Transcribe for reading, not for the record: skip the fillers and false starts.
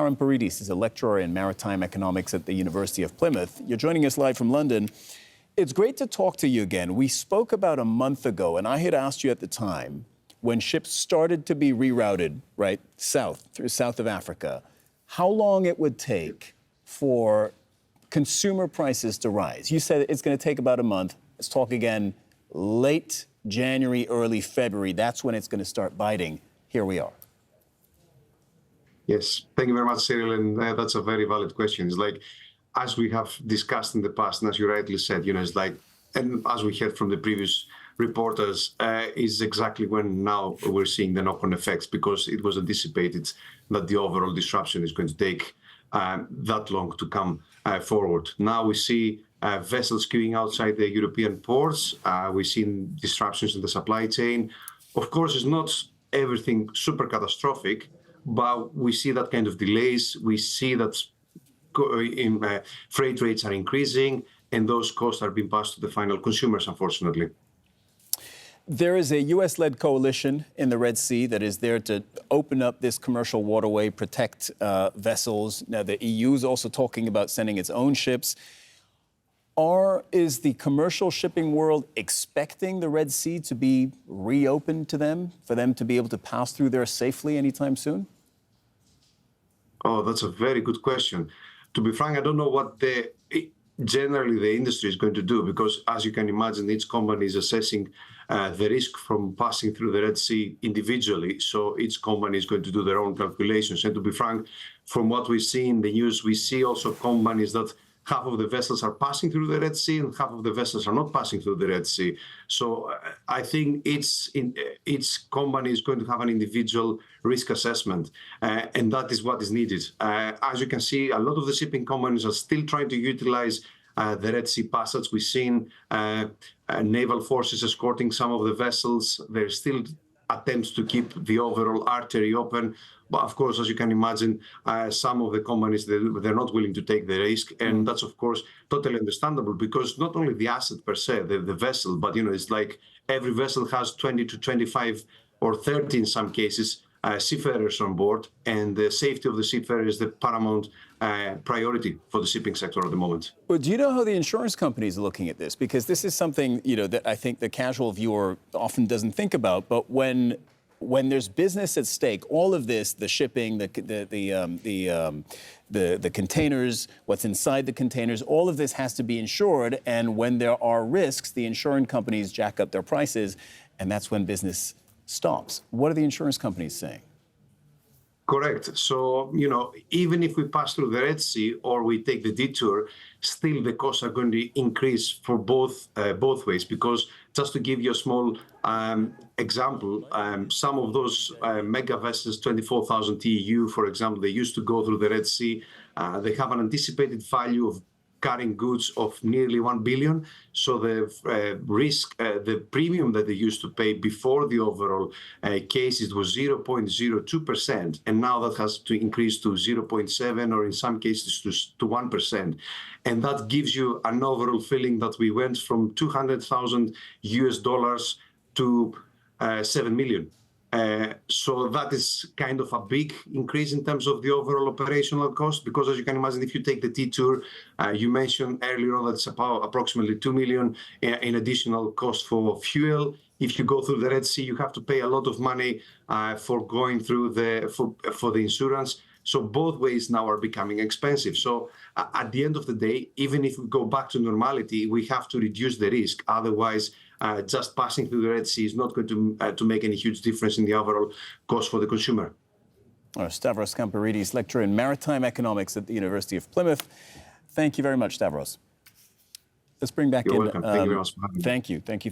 Karamperidis is a lecturer in maritime economics at the University of Plymouth. You're joining us live from London. It's great to talk to you again. We spoke about a month ago, and I had asked you at the time, when ships started to be rerouted, right, through south of Africa, how long it would take for consumer prices to rise. You said it's going to take about a month. Let's talk again late January, early February. That's when it's going to start biting. Here we are. Yes, thank you very much, Cyril, and that's a very valid question. It's like, as we have discussed in the past, and as you rightly said, it's like, and as we heard from the previous reporters, is exactly when now we're seeing the knock-on effects, because it was anticipated that the overall disruption is going to take that long to come forward. Now we see vessels queuing outside the European ports. We've seen disruptions in the supply chain. Of course, it's not everything super catastrophic, but we see that kind of delays. We see that freight rates are increasing, and those costs are being passed to the final consumers, unfortunately. There is a U.S.-led coalition in the Red Sea that is there to open up this commercial waterway, protect vessels. Now, the EU is also talking about sending its own ships. Is the commercial shipping world expecting the Red Sea to be reopened to them, for them to be able to pass through there safely anytime soon? Oh, that's a very good question. To be frank, I don't know what generally the industry is going to do, because as you can imagine, each company is assessing the risk from passing through the Red Sea individually. So each company is going to do their own calculations. And to be frank, from what we see in the news, we see also companies that half of the vessels are passing through the Red Sea and half of the vessels are not passing through the Red Sea. So I think each company is going to have an individual risk assessment, and that is what is needed. As you can see, a lot of the shipping companies are still trying to utilize the Red Sea passage. We've seen naval forces escorting some of the vessels. There's still attempts to keep the overall artery open. But of course, as you can imagine, some of the companies, they're not willing to take the risk. And that's, of course, totally understandable, because not only the asset per se, the vessel, but, it's like every vessel has 20 to 25 or 30 in some cases, seafarers on board. And the safety of the seafarer is the paramount priority for the shipping sector at the moment. Well, do you know how the insurance companies are looking at this? Because this is something, that I think the casual viewer often doesn't think about. But when there's business at stake, all of this, the shipping, the containers, what's inside the containers, all of this has to be insured. And when there are risks, the insurance companies jack up their prices, and that's when business stops. What are the insurance companies saying? Correct. So, even if we pass through the Red Sea or we take the detour, still the costs are going to increase for both ways. Because just to give you a small example, some of those mega vessels, 24,000 TEU, for example, they used to go through the Red Sea. They have an anticipated value of carrying goods of nearly 1 billion. So the risk, the premium that they used to pay before the overall case, it was 0.02%. And now that has to increase to 0.7, or in some cases to 1%. And that gives you an overall feeling that we went from $200,000 to 7 million. So that is kind of a big increase in terms of the overall operational cost, because as you can imagine, if you take the detour, you mentioned earlier on that it's about approximately 2 million in additional cost for fuel. If you go through the Red Sea, you have to pay a lot of money for going through for the insurance. So both ways now are becoming expensive. So at the end of the day, even if we go back to normality, we have to reduce the risk. Otherwise, just passing through the Red Sea is not going to make any huge difference in the overall cost for the consumer. Stavros Karamperidis, lecturer in maritime economics at the University of Plymouth. Thank you very much, Stavros. Let's bring back You're welcome. Thank you very much for having me. Thank you.